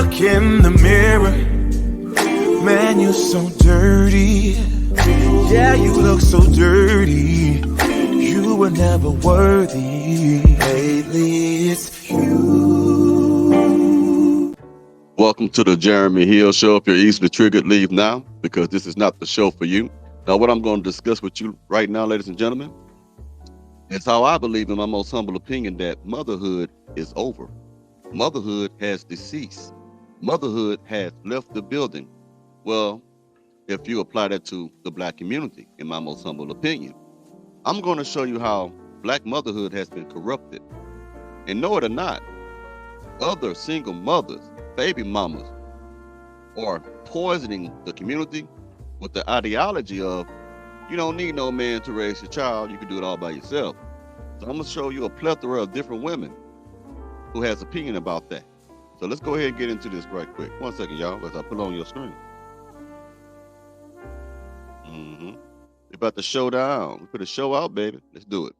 look in the mirror, man, you're so dirty. Yeah, you look so dirty. You were never worthy. Lately, it's you. Welcome to the Jeremy Hill Show. If you're easily triggered, leave now, because this is not the show for you. Now, what I'm going to discuss with you right now, ladies and gentlemen, is how I believe, in my most humble opinion, that motherhood is over. Motherhood has deceased. Motherhood has left the building. Well, if you apply that to the Black community, in my most humble opinion, I'm going to show you how Black motherhood has been corrupted. And know it or not, other single mothers, baby mamas, are poisoning the community with the ideology of, you don't need no man to raise your child, you can do it all by yourself. So I'm going to show you a plethora of different women who has opinion about that. So let's go ahead and get into this right quick. 1 second, y'all, as I put on your screen. We're about to show down. We put a show out, baby. Let's do it.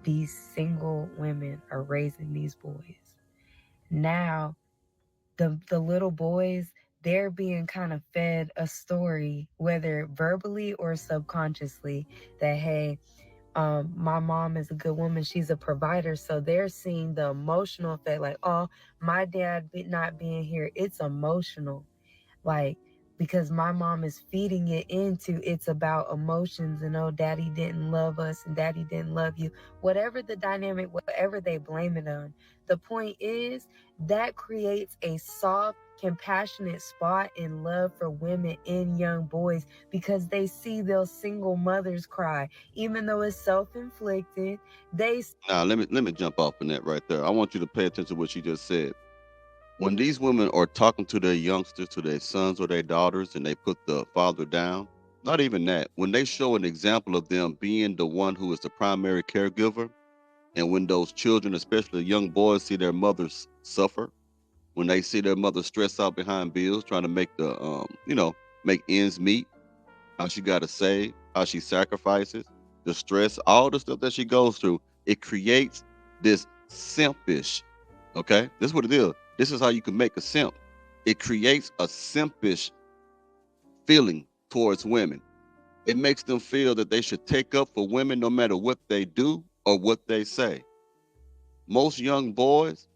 These single women are raising these boys. Now, the little boys, they're being kind of fed a story, whether verbally or subconsciously, that, hey, my mom is a good woman. She's a provider. So they're seeing the emotional effect, like, oh, my dad not being here, it's emotional. Like, because my mom is feeding it into, it's about emotions and, oh, daddy didn't love us and daddy didn't love you. Whatever the dynamic, whatever they blame it on. The point is that creates a soft, compassionate spot in love for women in young boys, because they see those single mothers cry, even though it's self-inflicted. Now, let me jump off on that right there. I want you to pay attention to what she just said. When these women are talking to their youngsters, to their sons or their daughters, and they put the father down, not even that, when they show an example of them being the one who is the primary caregiver, and when those children, especially young boys, see their mothers suffer, when they see their mother stress out behind bills, trying to make make ends meet, how she got to save, how she sacrifices, the stress, all the stuff that she goes through, it creates this simpish, okay? This is what it is. This is how you can make a simp. It creates a simpish feeling towards women. It makes them feel that they should take up for women no matter what they do or what they say. Most young boys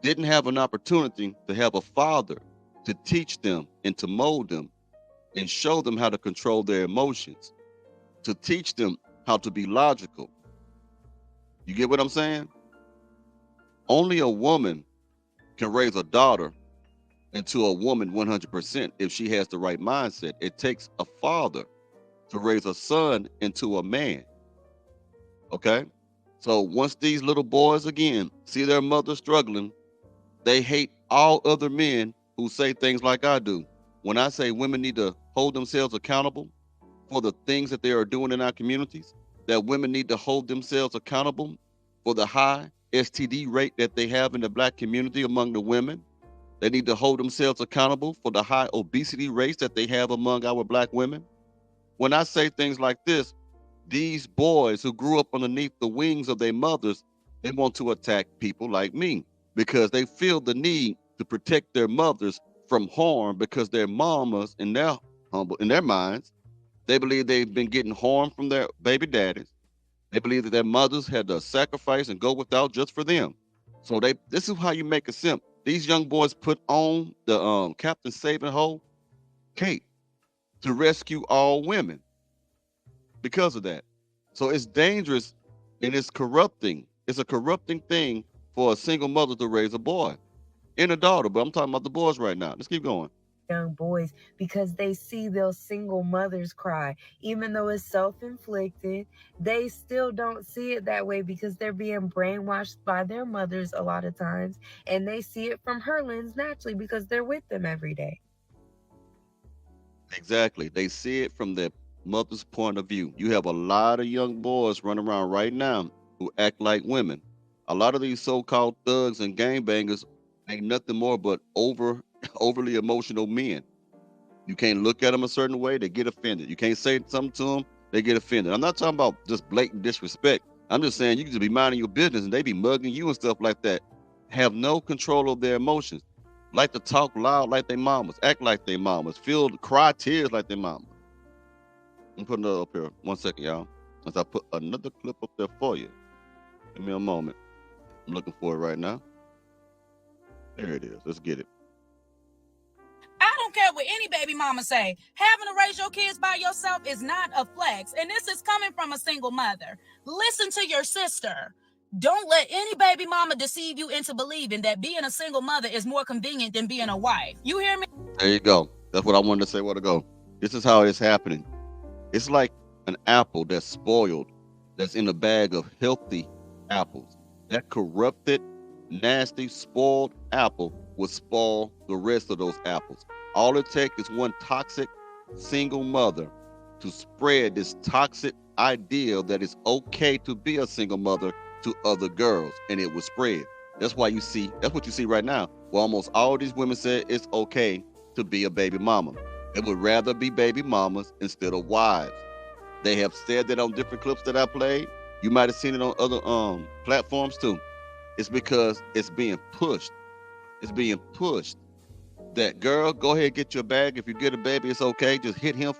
didn't have an opportunity to have a father to teach them and to mold them and show them how to control their emotions, to teach them how to be logical. You get what I'm saying? Only a woman can raise a daughter into a woman 100% if she has the right mindset. It takes a father to raise a son into a man. Okay? So once these little boys, again, see their mother struggling, they hate all other men who say things like I do. When I say women need to hold themselves accountable for the things that they are doing in our communities, that women need to hold themselves accountable for the high STD rate that they have in the Black community among the women. They need to hold themselves accountable for the high obesity rates that they have among our Black women. When I say things like this, these boys who grew up underneath the wings of their mothers, they want to attack people like me because they feel the need to protect their mothers from harm, because their mamas, in their minds, they believe they've been getting harm from their baby daddies. They believe that their mothers had to sacrifice and go without just for them. So this is how you make a simp. These young boys put on the Captain Saving cape to rescue all women because of that. So it's dangerous and it's corrupting. It's a corrupting thing for a single mother to raise a boy and a daughter. But I'm talking about the boys right now. Let's keep going. Young boys, because they see those single mothers cry, even though it's self-inflicted. They still don't see it that way because they're being brainwashed by their mothers a lot of times, and they see it from her lens naturally because they're with them every day. Exactly. They see it from their mother's point of view. You have a lot of young boys running around right now who act like women. A lot of these so-called thugs and gangbangers ain't nothing more but overly emotional men. You can't look at them a certain way, they get offended. You can't say something to them, they get offended. I'm not talking about just blatant disrespect. I'm just saying you can just be minding your business and they be mugging you and stuff like that. Have no control of their emotions. like to talk loud like they mamas, act like they mamas, cry tears like they mamas. I'm putting it up here. 1 second, y'all. As I put another clip up there for you. Give me a moment. I'm looking for it right now. There it is. Let's get it. I don't care what any baby mama say. Having to raise your kids by yourself is not a flex. And this is coming from a single mother. Listen to your sister. Don't let any baby mama deceive you into believing that being a single mother is more convenient than being a wife. You hear me? There you go. That's what I wanted to say a while ago. This is how it's happening. It's like an apple that's spoiled, that's in a bag of healthy apples. That corrupted, nasty, spoiled apple will spoil the rest of those apples. All it takes is one toxic single mother to spread this toxic idea that it's okay to be a single mother to other girls, and it will spread. That's what you see right now. Well, almost all these women say it's okay to be a baby mama. They would rather be baby mamas instead of wives. They have said that on different clips that I played. You might have seen it on other platforms too. It's because it's being pushed. It's being pushed. That girl, go ahead, get your bag. If you get a baby, it's okay. Just hit him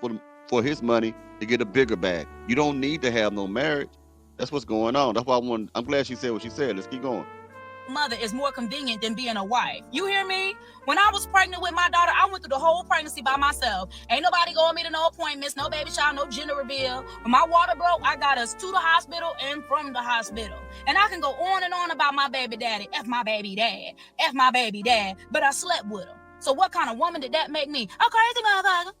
for his money to get a bigger bag. You don't need to have no marriage. That's what's going on. That's why I'm glad she said what she said. Let's keep going. Mother is more convenient than being a wife. You hear me? When I was pregnant with my daughter, I went through the whole pregnancy by myself. Ain't nobody going me to no appointments, no baby shower, no gender reveal. When my water broke, I got us to the hospital and from the hospital. And I can go on and on about my baby daddy. F my baby dad. F my baby dad. But I slept with him. So what kind of woman did that make me? A crazy motherfucker.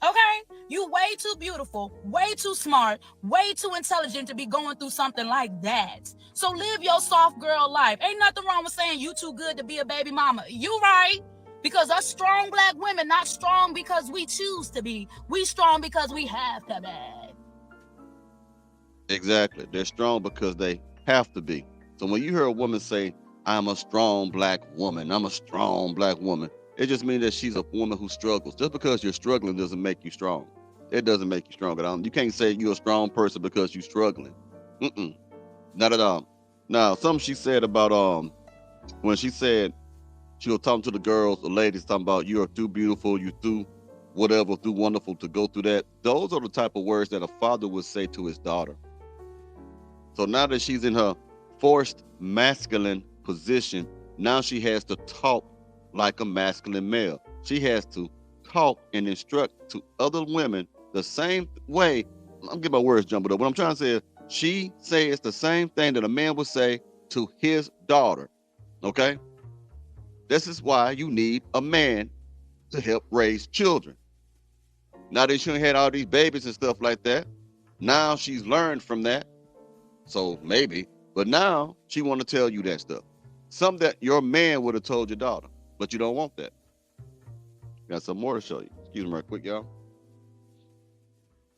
Okay? You way too beautiful, way too smart, way too intelligent to be going through something like that. So live your soft girl life. Ain't nothing wrong with saying you too good to be a baby mama. You right. Because us strong black women, not strong because we choose to be. We strong because we have to be. Exactly. They're strong because they have to be. So when you hear a woman say, I'm a strong black woman, I'm a strong black woman, it just means that she's a woman who struggles. Just because you're struggling doesn't make you strong. It doesn't make you strong at all. You can't say you're a strong person because you're struggling. Not at all. Now, something she said about when she said she was talking to the girls, the ladies, talking about you're too beautiful, you're too whatever, too wonderful to go through that. Those are the type of words that a father would say to his daughter. So now that she's in her forced masculine position, now she has to talk like a masculine male. She has to talk and instruct to other women the same way. I'm getting my words jumbled up. What I'm trying to say is she says the same thing that a man would say to his daughter. Okay? This is why you need a man to help raise children. Now that she had all these babies and stuff like that, now she's learned from that. So maybe, but now she want to tell you that stuff. Something that your man would have told your daughter, but you don't want that. Got some more to show you. Excuse me right quick, y'all.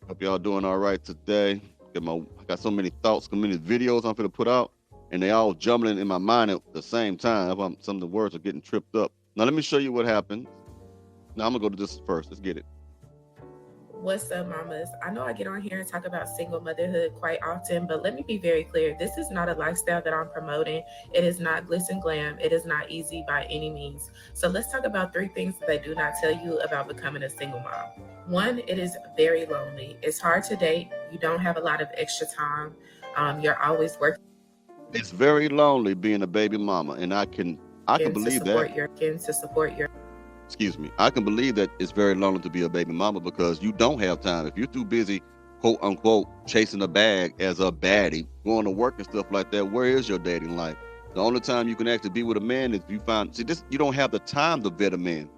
Hope y'all doing all right today. I got so many thoughts, so many videos I'm gonna put out, and they all jumbling in my mind at the same time. Some of the words are getting tripped up. Now let me show you what happened. Now I'm gonna go to this first. Let's get it. What's up, mamas? I know I get on here and talk about single motherhood quite often, but let me be very clear. This is not a lifestyle that I'm promoting. It is not glitz and glam. It is not easy by any means. So let's talk about 3 things that they do not tell you about becoming a single mom. 1, it is very lonely. It's hard to date. You don't have a lot of extra time. You're always working. It's very lonely being a baby mama, and I can believe that. To support your Excuse me. I can believe that it's very lonely to be a baby mama because you don't have time. If you're too busy, quote unquote, chasing a bag as a baddie, going to work and stuff like that, where is your dating life? The only time you can actually be with a man is you don't have the time to vet a man.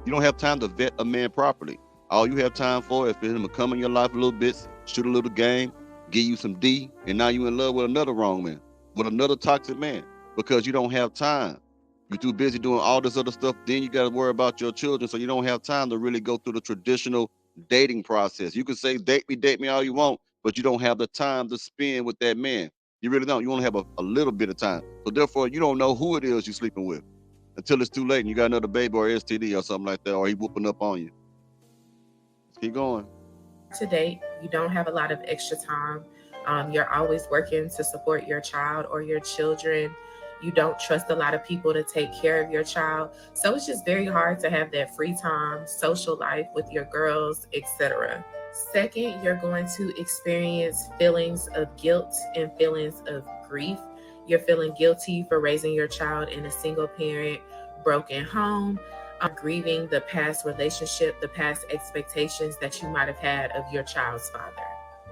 You don't have time to vet a man properly. All you have time for is for him to come in your life a little bit, shoot a little game, give you some D, and now you're in love with another wrong man, with another toxic man, because you don't have time. You're too busy doing all this other stuff. Then you got to worry about your children. So you don't have time to really go through the traditional dating process. You can say, date me all you want, but you don't have the time to spend with that man. You really don't. You only have a little bit of time. So therefore, you don't know who it is you're sleeping with until it's too late and you got another baby or STD or something like that, or he whooping up on you. Let's keep going. To date, you don't have a lot of extra time. You're always working to support your child or your children. You don't trust a lot of people to take care of your child. So it's just very hard to have that free time, social life with your girls, etc. Second, you're going to experience feelings of guilt and feelings of grief. You're feeling guilty for raising your child in a single parent, broken home, grieving the past relationship, the past expectations that you might have had of your child's father.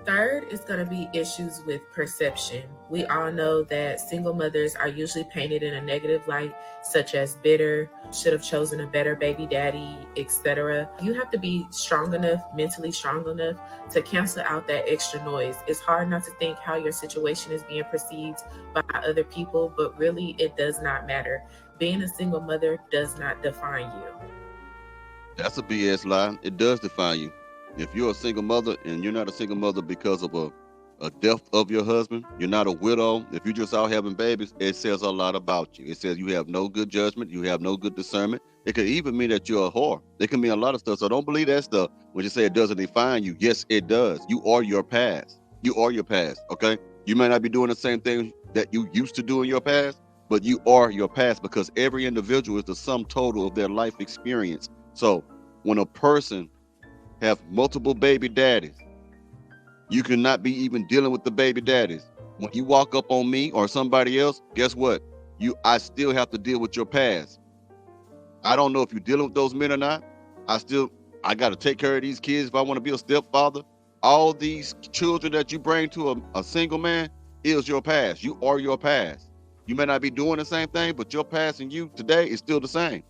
Third is going to be issues with perception. We all know that single mothers are usually painted in a negative light, such as bitter, should have chosen a better baby daddy, etc. You have to be strong enough, mentally strong enough to cancel out that extra noise. It's hard not to think how your situation is being perceived by other people, but really it does not matter. Being a single mother does not define you. That's a BS lie. It does define you. If you're a single mother and you're not a single mother because of a death of your husband, you're not a widow. If you're just out having babies, it says a lot about you. It says you have no good judgment. You have no good discernment. It could even mean that you're a whore. It can mean a lot of stuff. So don't believe that stuff when you say it doesn't define you. Yes, it does. You are your past. You are your past, okay? You may not be doing the same thing that you used to do in your past, but you are your past because every individual is the sum total of their life experience. So when a person have multiple baby daddies, you cannot be even dealing with the baby daddies. When you walk up on me or somebody else, guess what? I still have to deal with your past. I don't know if you're dealing with those men or not. I got to take care of these kids if I want to be a stepfather. All these children that you bring to a single man is your past. You are your past. You may not be doing the same thing, but your past and you today is still the same.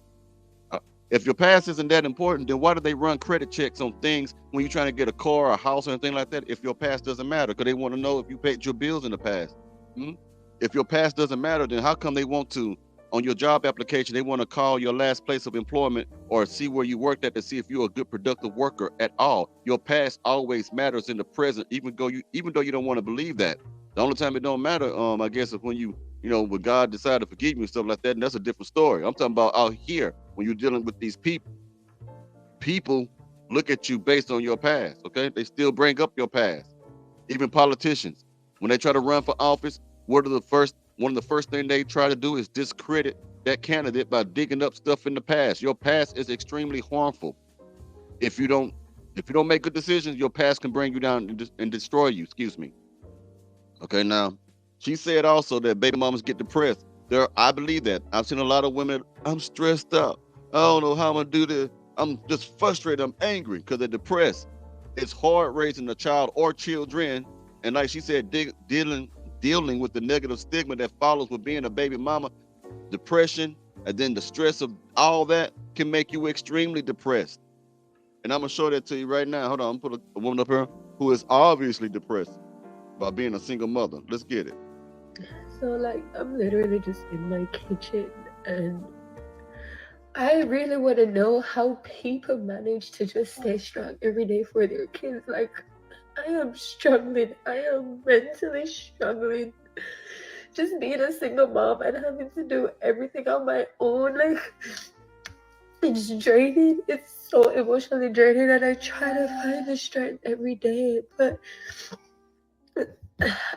If your past isn't that important, then why do they run credit checks on things when you're trying to get a car or a house or anything like that? If your past doesn't matter, because they want to know if you paid your bills in the past. Hmm? If your past doesn't matter, then how come they want to, on your job application, they want to call your last place of employment or see where you worked at to see if you're a good productive worker at all? Your past always matters in the present, even though you don't want to believe that. The only time it don't matter, I guess, is when when God decided to forgive you and stuff like that, and that's a different story. I'm talking about out here when you're dealing with these people. People look at you based on your past, okay? They still bring up your past. Even politicians, when they try to run for office, one of the first thing they try to do is discredit that candidate by digging up stuff in the past. Your past is extremely harmful. If you don't make good decisions, your past can bring you down and destroy you. Excuse me. Okay, now she said also that baby mamas get depressed. I believe that. I've seen a lot of women. I'm stressed out. I don't know how I'm gonna do this. I'm just frustrated. I'm angry because they're depressed. It's hard raising a child or children, and like she said, dealing with the negative stigma that follows with being a baby mama, depression, and then the stress of all that can make you extremely depressed. And I'm gonna show that to you right now. Hold on, I'm gonna put a woman up here who is obviously depressed by being a single mother. Let's get it. So I'm literally just in my kitchen and I really want to know how people manage to just stay strong every day for their kids. I am struggling. I am mentally struggling. Just being a single mom and having to do everything on my own. It's draining. It's so emotionally draining, and I try to find the strength every day, but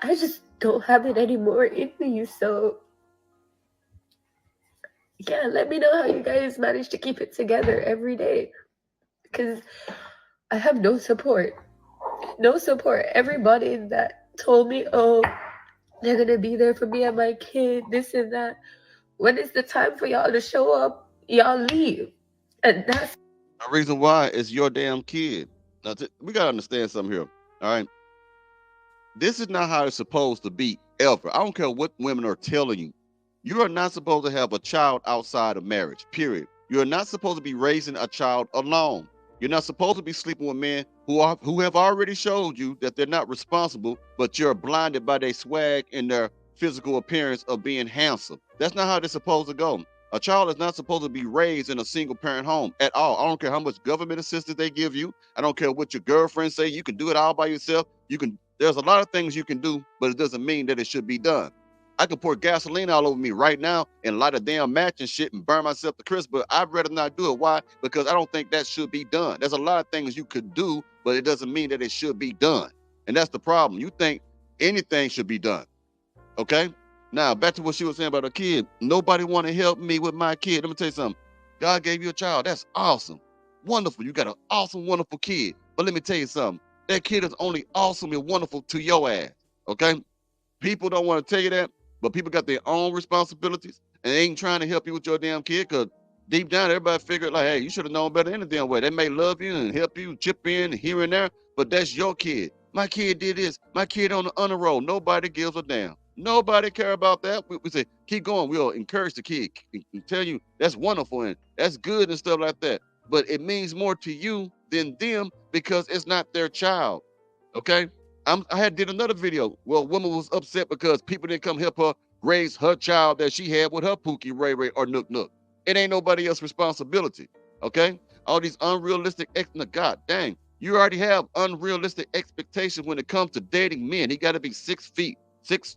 I just don't have it anymore in me. So yeah, let me know how you guys manage to keep it together every day, because I have no support. Everybody that told me, oh, they're gonna be there for me and my kid, this and that, when it's the time for y'all to show up, y'all leave. And that's The reason why is your damn kid. Now, we gotta understand something here. All right, this is not how it's supposed to be ever. I don't care what women are telling you. You are not supposed to have a child outside of marriage, period. You're not supposed to be raising a child alone. You're not supposed to be sleeping with men who have already showed you that they're not responsible, but you're blinded by their swag and their physical appearance of being handsome. That's not how it's supposed to go. A child is not supposed to be raised in a single parent home at all. I don't care how much government assistance they give you. I don't care what your girlfriends say. You can do it all by yourself. There's a lot of things you can do, but it doesn't mean that it should be done. I can pour gasoline all over me right now and light a damn match and shit and burn myself to crisp, but I'd rather not do it. Why? Because I don't think that should be done. There's a lot of things you could do, but it doesn't mean that it should be done. And that's the problem. You think anything should be done. Okay? Now, back to what she was saying about her kid. Nobody want to help me with my kid. Let me tell you something. God gave you a child. That's awesome. Wonderful. You got an awesome, wonderful kid. But let me tell you something. That kid is only awesome and wonderful to your ass. Okay? People don't want to tell you that, but people got their own responsibilities and they ain't trying to help you with your damn kid because deep down, everybody figured like, hey, you should have known better any damn way. They may love you and help you chip in here and there, but that's your kid. My kid did this. My kid on the honor roll. Nobody gives a damn. Nobody care about that. We say, keep going. We'll encourage the kid and tell you that's wonderful and that's good and stuff like that. But it means more to you than them because it's not their child. Okay? I had did another video where a woman was upset because people didn't come help her raise her child that she had with her Pookie, Ray Ray, or Nook Nook. It ain't nobody else's responsibility. Okay? All these unrealistic God dang, you already have unrealistic expectations when it comes to dating men. He got to be 6 feet, 6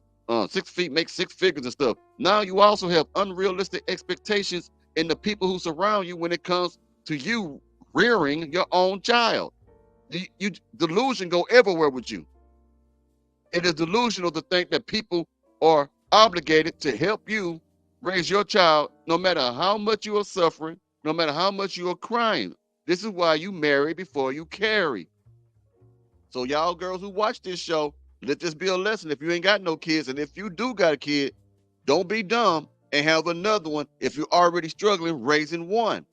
feet, make 6 figures and stuff. Now you also have unrealistic expectations in the people who surround you when it comes to you rearing your own child. Delusion go everywhere with you. It is delusional to think that people are obligated to help you raise your child, no matter how much you are suffering, no matter how much you are crying. This is why you marry before you carry. So y'all girls who watch this show, let this be a lesson. If you ain't got no kids, and if you do got a kid, don't be dumb and have another one if you're already struggling raising one.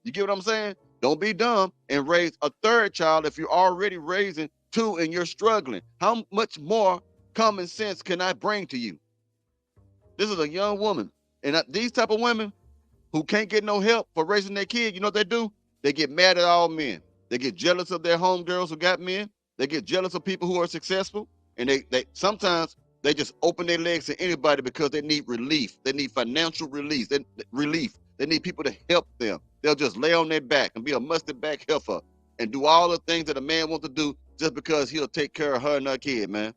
You get what I'm saying? Don't be dumb and raise a third child if you're already raising 2 and you're struggling. How much more common sense can I bring to you? This is a young woman. And these type of women who can't get no help for raising their kid, you know what they do? They get mad at all men. They get jealous of their homegirls who got men. They get jealous of people who are successful. And they sometimes they just open their legs to anybody because they need relief. They need financial relief. They need people to help them. They'll just lay on their back and be a mustard back heifer and do all the things that a man wants to do just because he'll take care of her and her kid, man.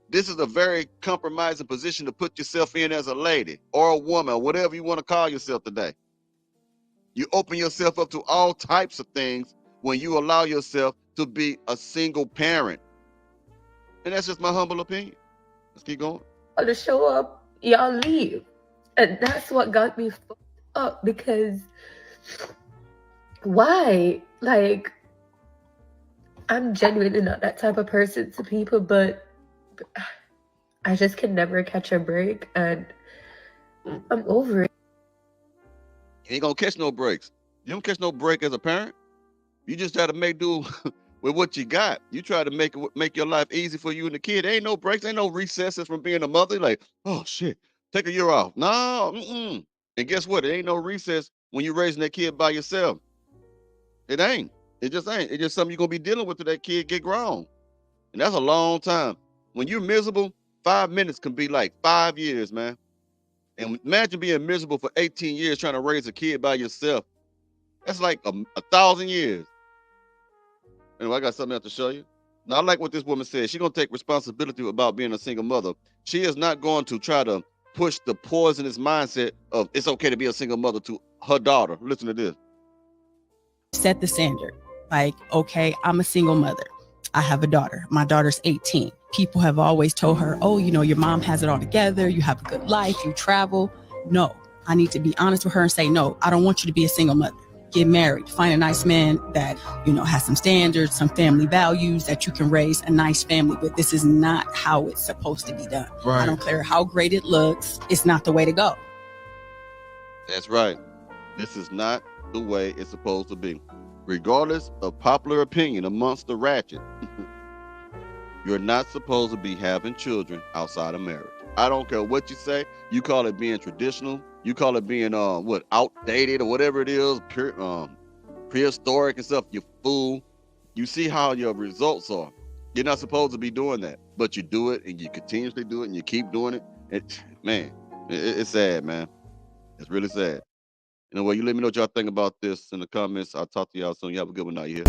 This is a very compromising position to put yourself in as a lady or a woman or whatever you want to call yourself today. You open yourself up to all types of things when you allow yourself to be a single parent. And that's just my humble opinion. Let's keep going. To show up, y'all leave. And that's what got me fucked up because why? Like, I'm genuinely not that type of person to people, but I just can never catch a break and I'm over it. You ain't gonna catch no breaks. You don't catch no break as a parent. You just try to make do with what you got. You try to make your life easy for you and the kid. There ain't no breaks, ain't no recesses from being a mother. Like, oh shit, take a year off. No, And guess what? It ain't no recess when you're raising that kid by yourself. It ain't. It just ain't. It's just something you're gonna be dealing with till that kid get grown. And that's a long time. When you're miserable, 5 minutes can be like 5 years, man. And imagine being miserable for 18 years trying to raise a kid by yourself. That's like 1,000 years. Anyway, I got something else to show you. Now, I like what this woman said. She's going to take responsibility about being a single mother. She is not going to try to push the poisonous mindset of it's okay to be a single mother to her daughter. Listen to this. Set the standard. Like, okay, I'm a single mother. I have a daughter. My daughter's 18. People have always told her, oh, you know, your mom has it all together. You have a good life. You travel. No, I need to be honest with her and say, no, I don't want you to be a single mother. Get married. Find a nice man that, you know, has some standards, some family values that you can raise a nice family with. This is not how it's supposed to be done. Right. I don't care how great it looks. It's not the way to go. That's right. This is not the way it's supposed to be. Regardless of popular opinion amongst the ratchet, you're not supposed to be having children outside of marriage. I don't care what you say. You call it being traditional. You call it being outdated or whatever it is, prehistoric and stuff. You fool. You see how your results are. You're not supposed to be doing that, but you do it and you continuously do it and you keep doing it. It's sad, man. It's really sad. Anyway, you let me know what y'all think about this in the comments. I'll talk to y'all soon. You have a good one out here.